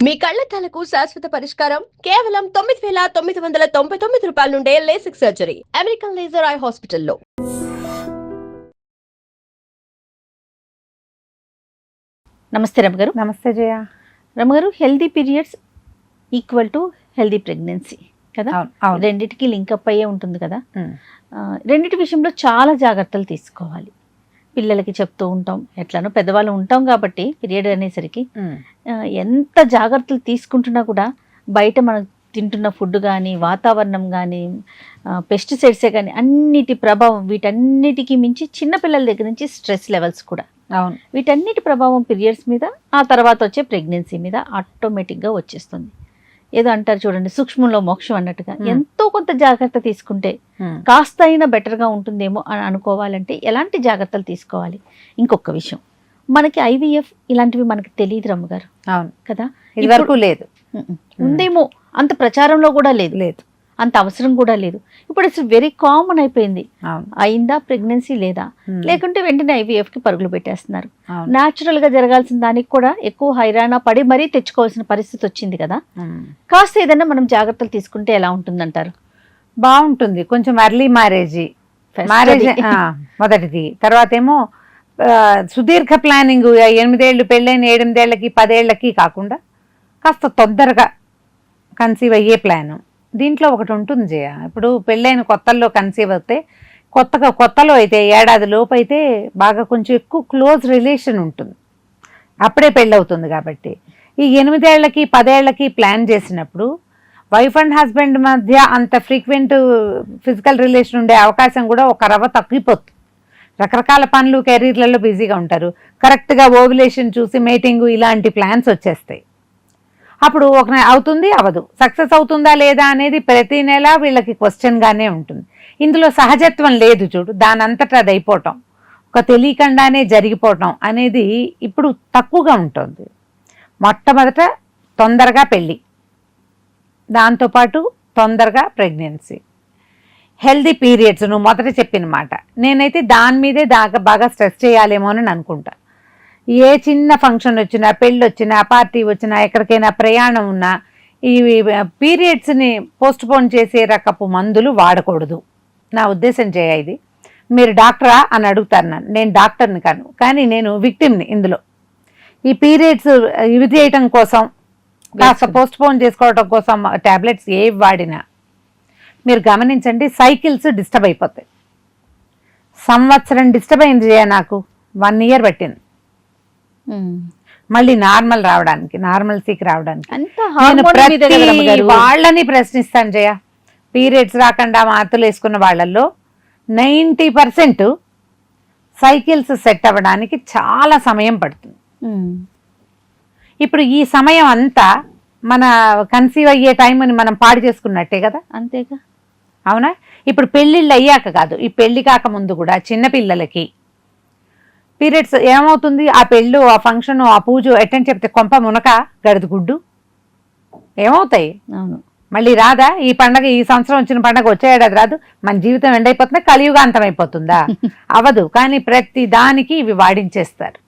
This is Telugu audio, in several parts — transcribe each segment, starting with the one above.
మీ కళ్లద్దాలకు శాశ్వత పరిష్కారం కేవలం 9,999 రూపాయల నుండే LASIK surgery American laser eye హాస్పిటల్లో. నమస్తే రమగారు. నమస్తే జయ. రమగారు, healthy periods equal to healthy pregnancy కదా, రెండిటికి లింకప్ అయ్యే ఉంటుంది కదా. రెండిటి విషయంలో చాలా జాగ్రత్తలు తీసుకోవాలి. పిల్లలకి చెప్తూ ఉంటాం, ఎట్లానో పెద్దవాళ్ళు ఉంటాం కాబట్టి పీరియడ్ అనేసరికి ఎంత జాగ్రత్తలు తీసుకుంటున్నా కూడా బయట మనం తింటున్న ఫుడ్ కానీ, వాతావరణం కానీ, పెస్టిసైడ్సే కానీ అన్నిటి ప్రభావం, వీటన్నిటికీ మించి చిన్నపిల్లల దగ్గర నుంచి స్ట్రెస్ లెవెల్స్ కూడా, వీటన్నిటి ప్రభావం పీరియడ్స్ మీద, ఆ తర్వాత వచ్చే ప్రెగ్నెన్సీ మీద ఆటోమేటిక్గా వచ్చేస్తుంది. ఏదో అంటారు చూడండి, సూక్ష్మంలో మోక్షం అన్నట్టుగా ఎంతో కొంత జాగ్రత్త తీసుకుంటే కాస్త అయినా బెటర్గా ఉంటుందేమో అని అనుకోవాలంటే ఎలాంటి జాగ్రత్తలు తీసుకోవాలి? ఇంకొక విషయం, మనకి ఐవీఎఫ్ ఇలాంటివి మనకి తెలియదు రమ్మగారు. అవును కదా, ఇదివరకు లేదు, ఉందేమో, అంత ప్రచారంలో కూడా లేదు, అంత అవసరం కూడా లేదు. ఇప్పుడు ఇట్స్ వెరీ కామన్ అయిపోయింది. అయిందా ప్రెగ్నెన్సీ లేదా, లేకుంటే వెంటనే ఐవీఎఫ్కి పరుగులు పెట్టేస్తున్నారు. న్యాచురల్గా జరగాల్సిన దానికి కూడా ఎక్కువ హైరాణ పడి మరీ తెచ్చుకోవాల్సిన పరిస్థితి వచ్చింది కదా. కాస్త ఏదైనా మనం జాగ్రత్తలు తీసుకుంటే ఎలా ఉంటుందంటారు? బాగుంటుంది. కొంచెం ఎర్లీ మ్యారేజ్ మొదటిది, తర్వాత ఏమో సుదీర్ఘ ప్లానింగ్, 8 ఏళ్ళు పెళ్ళైన 8 ఏళ్ళకి 10 ఏళ్ళకి కాకుండా కాస్త తొందరగా కన్సీవ్ అయ్యే ప్లాను. దీంట్లో ఒకటి ఉంటుంది జయ, ఇప్పుడు పెళ్ళైన కొత్తల్లో కన్సీవ్ అయితే, కొత్తలో అయితే ఏడాది లోపు అయితే బాగా కొంచెం ఎక్కువ క్లోజ్ రిలేషన్ ఉంటుంది, అప్పుడే పెళ్ళవుతుంది. కాబట్టి ఈ 8 ఏళ్ళకి 10 ఏళ్ళకి ప్లాన్ చేసినప్పుడు వైఫ్ అండ్ హస్బెండ్ మధ్య అంత ఫ్రీక్వెంట్ ఫిజికల్ రిలేషన్ ఉండే అవకాశం కూడా ఒక రవ్వ తగ్గిపోతుంది. రకరకాల పనులు, కెరీర్లలో బిజీగా ఉంటారు. కరెక్ట్గా ఓవ్యులేషన్ చూసి మేటింగ్ ఇలాంటి ప్లాన్స్ వచ్చేస్తాయి. అప్పుడు ఒక అవుతుంది, అవదు, సక్సెస్ అవుతుందా లేదా అనేది ప్రతి నెల వీళ్ళకి క్వశ్చన్గానే ఉంటుంది. ఇందులో సహజత్వం లేదు చూడు, దాని అంతటా అది అయిపోవటం, ఒక తెలియకుండానే జరిగిపోవటం అనేది ఇప్పుడు తక్కువగా ఉంటుంది. మొట్టమొదట తొందరగా పెళ్ళి, దాంతోపాటు తొందరగా ప్రెగ్నెన్సీ, హెల్దీ పీరియడ్స్, నువ్వు మొదట చెప్పిన మాట. నేనైతే దాని మీదే బాగా స్ట్రెస్ చేయాలేమో అని అనుకుంటా. ఏ చిన్న ఫంక్షన్ వచ్చినా, పెళ్ళి వచ్చినా, పార్టీ వచ్చినా, ఎక్కడికైనా ప్రయాణం ఉన్నా ఈ పీరియడ్స్ని పోస్ట్పోన్ చేసే రకపు మందులు వాడకూడదు. నా ఉద్దేశం చేయ ఇది. మీరు డాక్టరా అని అడుగుతారు నన్ను, నేను డాక్టర్ని కాను, కానీ నేను విక్టిమ్ని ఇందులో. ఈ పీరియడ్స్ ఇవి చేయటం కోసం, కాస్త పోస్ట్పోన్ చేసుకోవటం కోసం ట్యాబ్లెట్స్ ఏవి వాడినా మీరు గమనించండి, సైకిల్స్ డిస్టర్బ్ అయిపోతాయి. సంవత్సరం డిస్టర్బ్ అయింది చేయ, నాకు 1 ఇయర్ పట్టింది మళ్ళీ నార్మల్ రావడానికి, నార్మల్సీకి రావడానికి. వాళ్ళని ప్రశ్నిస్తాను జయ, పీరియడ్స్ రాకుండా మాత్రలు వేసుకున్న వాళ్ళల్లో 90% సైకిల్స్ సెట్ అవ్వడానికి చాలా సమయం పడుతుంది. ఇప్పుడు ఈ సమయం అంతా మన కన్సీవ్ అయ్యే టైంని మనం పాడు చేసుకున్నట్టే కదా. అంతేగా, అవునా? ఇప్పుడు పెళ్ళిళ్ళు అయ్యాక కాదు, ఈ పెళ్లి కాక ముందు కూడా చిన్నపిల్లలకి పీరియడ్స్ ఏమవుతుంది, ఆ పెళ్ళు, ఆ ఫంక్షన్, ఆ పూజ ఎట్టని చెప్తే కొంప మునక గడిదగుడ్డు ఏమవుతాయి. అవును, మళ్ళీ రాదా ఈ పండగ? ఈ సంవత్సరం వచ్చిన పండగ వచ్చే ఏడాది రాదు. మన జీవితం ఎండైపోతుందా, కలియుగాంతం అయిపోతుందా? అవదు. కానీ ప్రతి దానికి ఇవి వాడించేస్తారు.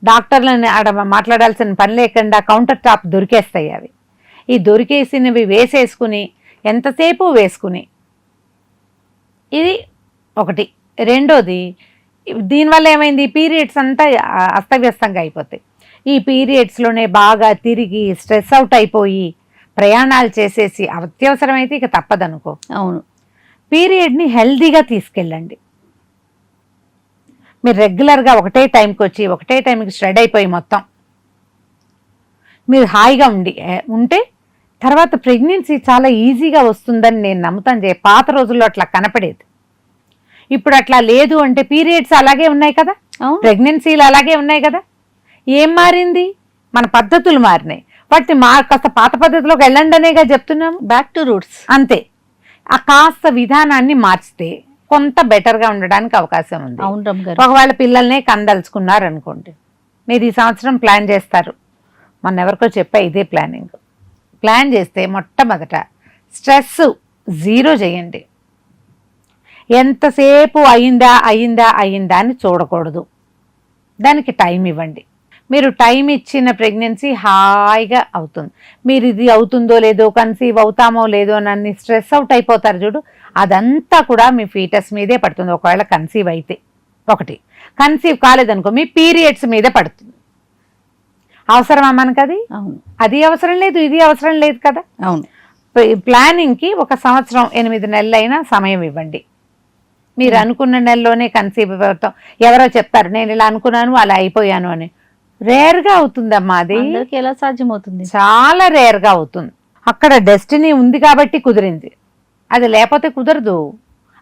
డాక్టర్లని ఆడ మాట్లాడాల్సిన పని లేకుండా కౌంటర్ టాప్ దొరికేస్తాయి అవి. ఈ దొరికేసినవి వేసేసుకుని ఎంతసేపు వేసుకుని, ఇది ఒకటి. రెండోది, దీనివల్ల ఏమైంది, పీరియడ్స్ అంతా అస్తవ్యస్తంగా అయిపోతాయి. ఈ పీరియడ్స్లోనే బాగా తిరిగి స్ట్రెస్ అవుట్ అయిపోయి ప్రయాణాలు చేసేసి అత్యవసరమైతే ఇక తప్పదనుకో. అవును, పీరియడ్ని హెల్దీగా తీసుకెళ్ళండి. మీరు రెగ్యులర్గా ఒకటే టైంకి వచ్చి ఒకటే టైంకి స్ట్రెడ్ అయిపోయి మొత్తం మీరు హాయిగా ఉంటే తర్వాత ప్రెగ్నెన్సీ చాలా ఈజీగా వస్తుందని నేను నమ్ముతాను. పాత రోజుల్లో అట్లా కనపడేది, ఇప్పుడు అట్లా లేదు. అంటే పీరియడ్స్ అలాగే ఉన్నాయి కదా, ప్రెగ్నెన్సీలు అలాగే ఉన్నాయి కదా. ఏం మారింది? మన పద్ధతులు మారినాయి. వాటిని కాస్త పాత పద్ధతిలోకి వెళ్ళండి అనేగా చెప్తున్నాము. బ్యాక్ టు రూట్స్ అంతే. ఆ కాస్త విధానాన్ని మార్చితే కొంత బెటర్గా ఉండడానికి అవకాశం ఉంది. ఒకవేళ పిల్లల్నే కందలుచుకున్నారు అనుకోండి, మీరు ఈ సంవత్సరం ప్లాన్ చేస్తారు. మొన్న ఎవరికో చెప్పా ఇదే ప్లాన్ చేస్తే మొట్టమొదట స్ట్రెస్ 0 చేయండి. ఎంతసేపు అయిందా అని చూడకూడదు, దానికి టైం ఇవ్వండి. మీరు టైం ఇచ్చిన ప్రెగ్నెన్సీ హాయిగా అవుతుంది. మీరు ఇది అవుతుందో లేదో, కన్సీవ్ అవుతామో లేదో అని స్ట్రెస్ అవుట్ అయిపోతారు చూడు, అదంతా కూడా మీ ఫీటస్ మీదే పడుతుంది. ఒకవేళ కన్సీవ్ అయితే ఒకటి, కన్సీవ్ కాలేదనుకో మీ పీరియడ్స్ మీద పడుతుంది. అవసరమా మనకు అది? అవును. అది అవసరం లేదు, ఇది అవసరం లేదు కదా. అవును. ప్లానింగ్కి 1 సంవత్సరం 8 నెలలైనా సమయం ఇవ్వండి. మీరు అనుకున్న నెలలోనే కన్సీవ్ అవుతాం. ఎవరో చెప్తారు నేను ఇలా అనుకున్నాను అలా అయిపోయాను అని. రేర్గా అవుతుందమ్మా అది. అందరికీ ఎలా సాధ్యమవుతుంది? చాలా రేర్గా అవుతుంది. అక్కడ డెస్టినీ ఉంది కాబట్టి కుదిరింది, అది లేకపోతే కుదరదు.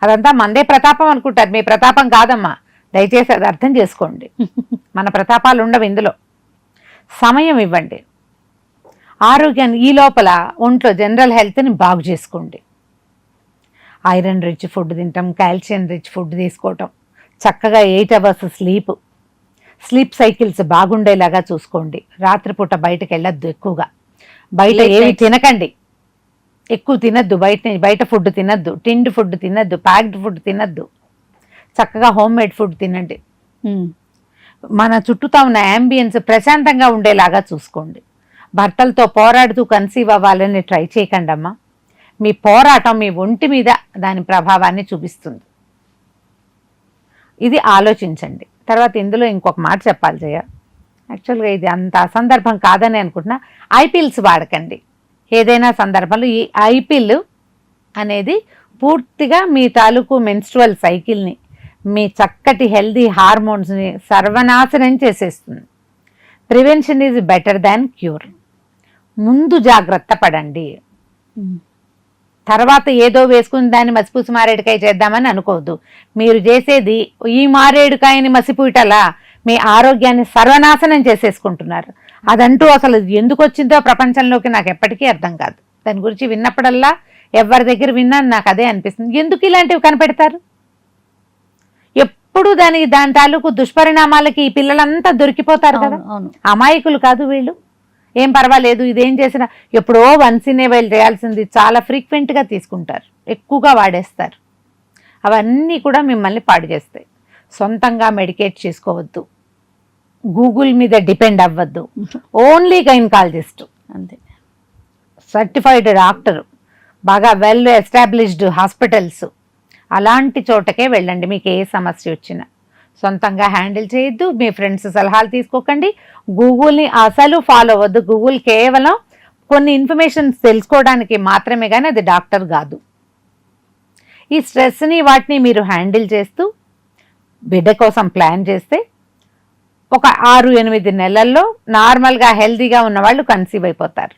అదంతా మందే ప్రతాపం అనుకుంటారు, మీ ప్రతాపం కాదమ్మా. దయచేసి అది అర్థం చేసుకోండి. మన ప్రతాపాలు ఉండవు ఇందులో. సమయం ఇవ్వండి. ఆరోగ్యాన్ని ఈ లోపల ఒంట్లో జనరల్ హెల్త్ని బాగు చేసుకోండి. ఐరన్ రిచ్ ఫుడ్ తింటాం, కాల్షియం రిచ్ ఫుడ్ తీసుకోవటం, చక్కగా 8 అవర్స్ స్లీప్ సైకిల్స్ బాగుండేలాగా చూసుకోండి. రాత్రిపూట బయటకు వెళ్ళొద్దు, ఎక్కువగా బయట ఏవి తినకండి, ఎక్కువ తినద్దు. బయట ఫుడ్ తినద్దు, టిండ్ ఫుడ్ తినద్దు, ప్యాక్డ్ ఫుడ్ తినద్దు. చక్కగా హోమ్ మేడ్ ఫుడ్ తినండి. మన చుట్టూతా ఉన్న యాంబియన్స్ ప్రశాంతంగా ఉండేలాగా చూసుకోండి. భర్తలతో పోరాడుతూ కన్సీవ్ అవ్వాలని ట్రై చేయకండి అమ్మా. మీ పోరాటం మీ ఒంటి మీద దాని ప్రభావాన్ని చూపిస్తుంది. ఇది ఆలోచించండి. తర్వాత ఇందులో ఇంకొక మాట చెప్పాలి జయ, యాక్చువల్గా ఇది అంత అసందర్భం కాదని అనుకుంటున్నా. ఐపిల్స్ వాడకండి ఏదైనా సందర్భంలో. ఈ ఐపిల్ అనేది పూర్తిగా మీ తాలూకు మెన్స్ట్రువల్ సైకిల్ని, మీ చక్కటి హెల్దీ హార్మోన్స్ని సర్వనాశనం చేసేస్తుంది. Prevention is better than cure. ముందు జాగ్రత్త పడండి, తర్వాత ఏదో వేసుకుని దాన్ని మసిపూసి మారేడుకాయ చేద్దామని అనుకోవద్దు. మీరు చేసేది ఈ మారేడుకాయని మసిపూటలా మీ ఆరోగ్యాన్ని సర్వనాశనం చేసేసుకుంటున్నారు. అదంటూ అసలు ఎందుకు వచ్చిందో ప్రపంచంలోకి నాకు ఎప్పటికీ అర్థం కాదు. దాని గురించి విన్నప్పుడల్లా ఎవరి దగ్గర విన్నా నాకు అదే అనిపిస్తుంది. ఎందుకు ఇలాంటివి కనిపెడతారు? ఎప్పుడు దాని తాలూకు దుష్పరిణామాలకి ఈ పిల్లలంతా దొరికిపోతారు కదా. అమాయకులు కాదు వీళ్ళు. ఏం పర్వాలేదు, ఇదేం చేసినా ఎప్పుడో వన్స్ ఇన్ ఏ వైల్ చేయాల్సింది చాలా ఫ్రీక్వెంట్గా తీసుకుంటారు, ఎక్కువగా వాడేస్తారు. అవన్నీ కూడా మిమ్మల్ని పాడు చేస్తాయి. సొంతంగా మెడికేట్ చేసుకోవద్దు, గూగుల్ మీద డిపెండ్ అవ్వద్దు. ఓన్లీ గైనకాలజిస్ట్, అంతే, సర్టిఫైడ్ డాక్టర్, బాగా వెల్ ఎస్టాబ్లిష్డ్ హాస్పిటల్స్, అలాంటి చోటకే వెళ్ళండి. మీకు ఏ సమస్య వచ్చినా సొంతంగా హ్యాండిల్ చేయొద్దు. మీ ఫ్రెండ్స్ సలహాలు తీసుకోకండి. గూగుల్ని అసలు ఫాలో అవ్వద్దు. గూగుల్ కేవలం కొన్ని ఇన్ఫర్మేషన్స్ తెలుసుకోవడానికి మాత్రమే, కానీ అది డాక్టర్ కాదు. ఈ స్ట్రెస్ని వాటిని మీరు హ్యాండిల్ చేస్తూ బిడ్డ కోసం ప్లాన్ చేస్తే ఒక 6-8 నెలల్లో నార్మల్గా హెల్తీగా ఉన్నవాళ్ళు కన్సీవ్ అయిపోతారు.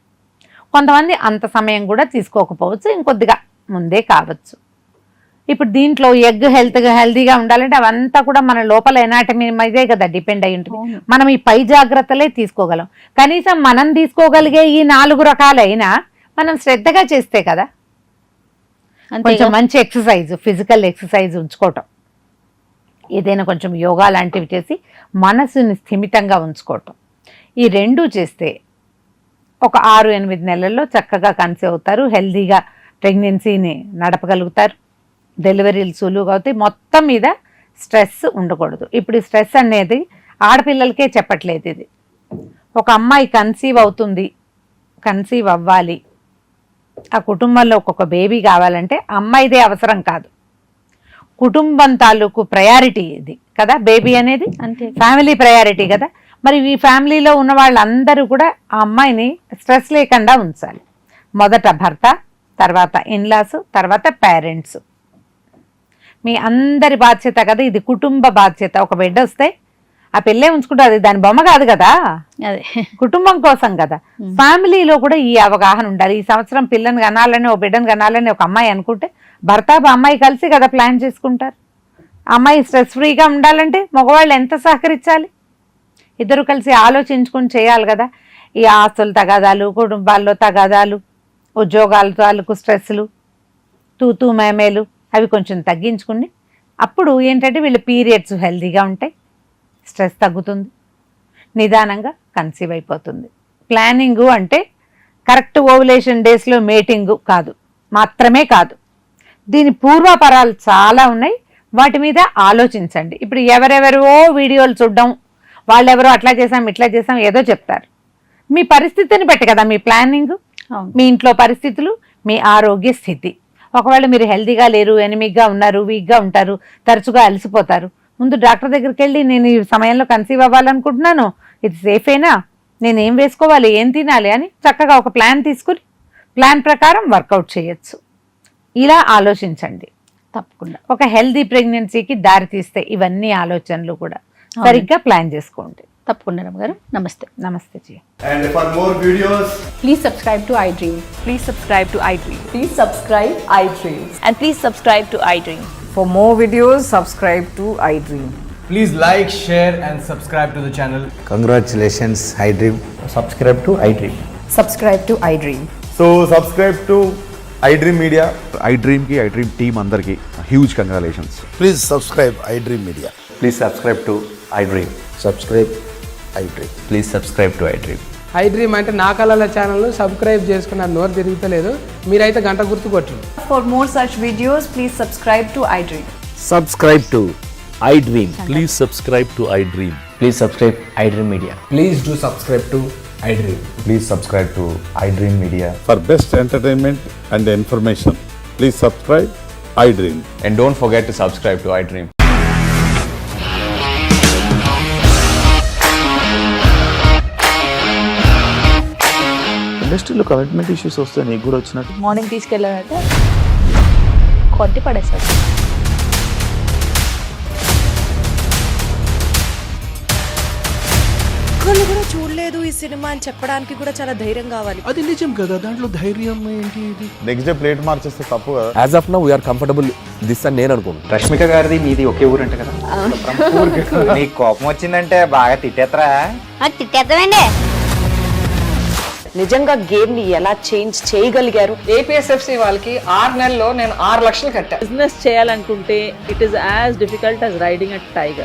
కొంతమంది అంత సమయం కూడా తీసుకోకపోవచ్చు, ఇంకొద్దిగా ముందే కావచ్చు. ఇప్పుడు దీంట్లో ఎగ్ హెల్తీగా ఉండాలంటే అవంతా కూడా మన లోపల ఎనాటమీ మీదే కదా డిపెండ్ అయి ఉంటుంది. మనం ఈ పై జాగ్రత్తలే తీసుకోగలం. కనీసం మనం తీసుకోగలిగే ఈ 4 రకాలైనా మనం శ్రద్ధగా చేస్తే కదా. కొంచెం మంచి ఎక్సర్సైజ్, ఫిజికల్ ఎక్సర్సైజ్ ఉంచుకోవటం, ఏదైనా కొంచెం యోగా లాంటివి చేసి మనసుని స్థిమితంగా ఉంచుకోవటం, ఈ 2 చేస్తే ఒక 6-8 నెలల్లో చక్కగా కన్సీవ్ అవుతారు, హెల్తీగా ప్రెగ్నెన్సీని నడపగలుగుతారు, డెలివరీలు సులువుగా అవుతాయి. మొత్తం మీద స్ట్రెస్ ఉండకూడదు. ఇప్పుడు ఈ స్ట్రెస్ అనేది ఆడపిల్లలకే చెప్పట్లేదు. ఇది ఒక అమ్మాయి కన్సీవ్ అవుతుంది, కన్సీవ్ అవ్వాలి, ఆ కుటుంబంలో ఒక్కొక్క బేబీ కావాలంటే అమ్మాయిదే అవసరం కాదు, కుటుంబం తాలూకు ప్రయారిటీ ఇది కదా. బేబీ అనేది అంతే, ఫ్యామిలీ ప్రయారిటీ కదా. మరి ఈ ఫ్యామిలీలో ఉన్న వాళ్ళందరూ కూడా ఆ అమ్మాయిని స్ట్రెస్ లేకుండా ఉంచాలి. మొదట భర్త, తర్వాత ఇన్లాస్, తర్వాత పేరెంట్స్. మీ అందరి బాధ్యత కదా ఇది, కుటుంబ బాధ్యత. ఒక బిడ్డ వస్తే ఆ పిల్లే ఉంచుకుంటుంది, దాని బొమ్మ కాదు కదా, అదే కుటుంబం కోసం కదా. ఫ్యామిలీలో కూడా ఈ అవగాహన ఉండాలి. ఈ సంవత్సరం పిల్లని కనాలని, ఓ బిడ్డను కనాలని ఒక అమ్మాయి అనుకుంటే భర్త అమ్మాయి కలిసి కదా ప్లాన్ చేసుకుంటారు. అమ్మాయి స్ట్రెస్ ఫ్రీగా ఉండాలంటే మగవాళ్ళు ఎంత సహకరించాలి? ఇద్దరు కలిసి ఆలోచించుకొని చేయాలి కదా. ఈ ఆస్తులు తగాదాలు, కుటుంబాల్లో తగాదాలు, ఉద్యోగాల తాలూకు స్ట్రెస్లు, తూతూ మేమేలు, అవి కొంచెం తగ్గించుకుని అప్పుడు ఏంటంటే వీళ్ళ పీరియడ్స్ హెల్తీగా ఉంటాయి, స్ట్రెస్ తగ్గుతుంది, నిదానంగా కన్సీవ్ అయిపోతుంది. ప్లానింగు అంటే కరెక్ట్ ఓవులేషన్ డేస్లో మేటింగు కాదు, మాత్రమే కాదు. దీని పూర్వాపరాలు చాలా ఉన్నాయి, వాటి మీద ఆలోచించండి. ఇప్పుడు ఎవరెవరో వీడియోలు చూడడం, వాళ్ళెవరో అట్లా చేసాం ఇట్లా చేసాం ఏదో చెప్తారు. మీ పరిస్థితిని బట్టి కదా మీ ప్లానింగ్, అవును. మీ ఇంట్లో పరిస్థితులు, మీ ఆరోగ్య స్థితి. ఒకవేళ మీరు హెల్తీగా లేరు, ఎనిమిక్గా ఉన్నారు, వీక్గా ఉంటారు, తరచుగా అలసిపోతారు, ముందు డాక్టర్ దగ్గరికి వెళ్ళి నేను ఈ సమయంలో కన్సీవ్ అవ్వాలనుకుంటున్నాను, ఇది సేఫేనా, నేను ఏం వేసుకోవాలి, ఏం తినాలి అని చక్కగా ఒక ప్లాన్ తీసుకుని ప్లాన్ ప్రకారం వర్కౌట్ చేయొచ్చు. ఇలా ఆలోచించండి. తప్పకుండా. ఒక హెల్దీ ప్రెగ్నెన్సీకి దారి తీస్తే ఇవన్నీ ఆలోచనలు కూడా సరిగ్గా ప్లాన్ చేసుకోండి. తప్పకుండా రమ్మగారు. నమస్తే. నమస్తే G. And for more videos, Please subscribe to iDream. Please subscribe to iDream. Please subscribe iDream. And please subscribe to iDream. For more videos, subscribe to iDream. please like, share and subscribe to the channel. Congratulations, iDream. Subscribe to iDream. Subscribe to iDream. So subscribe to iDream Media. iDream team andarki huge congratulations. Please subscribe iDream Media. Please subscribe to iDream. Subscribe iDream. Please subscribe to iDream. iDream అంటే నా కళల ఛానల్ను సబ్స్క్రైబ్ చేసుకున్న నోరు తిరుగుతలేదు, మీరైతే గంట గుర్తు కొట్టండి. For more such videos, please subscribe to iDream. Subscribe to iDream. Please subscribe to iDream. Please subscribe iDream Media. Please do subscribe to iDream. Please subscribe to iDream Media. For best entertainment and information, please subscribe iDream. And don't forget to subscribe to iDream. ఇండస్ట్రీలో కమిట్మెంట్ ఇష్యూస్ వస్తే నీకు కూడా వచ్చినట్టు మార్నింగ్ తీసుకెళ్ళాలంటే కొట్టి పడేసాడు. ఒక్కళ్ళు కూడా చూడలేదు ఈ సినిమా అని చెప్పడానికి కూడా చాలా ధైర్యం కావాలి. అది నిజం కదా, దాంట్లో ధైర్యం ఏంటి? ఇది నెక్స్ట్ డే ప్లేట్ మార్చేస్తే తప్పు కదా. As of now, we are comfortable this అని నేను అనుకుంటున్నాను. రష్మిక గారిది మీది ఒకే ఊరంట కదా. నీకు కోపం వచ్చిందంటే బాగా తిట్టేత్తరా? తిట్టేద్దామండి. నిజంగా గేమ్ ని ఎలా చేంజ్ చేయగలిగారు? APSFC వాళ్ళకి 6 నెలల్లో నేను 6 లక్షలు కట్టా. బిజినెస్ చేయాలనుకుంటే it is as difficult as riding a tiger.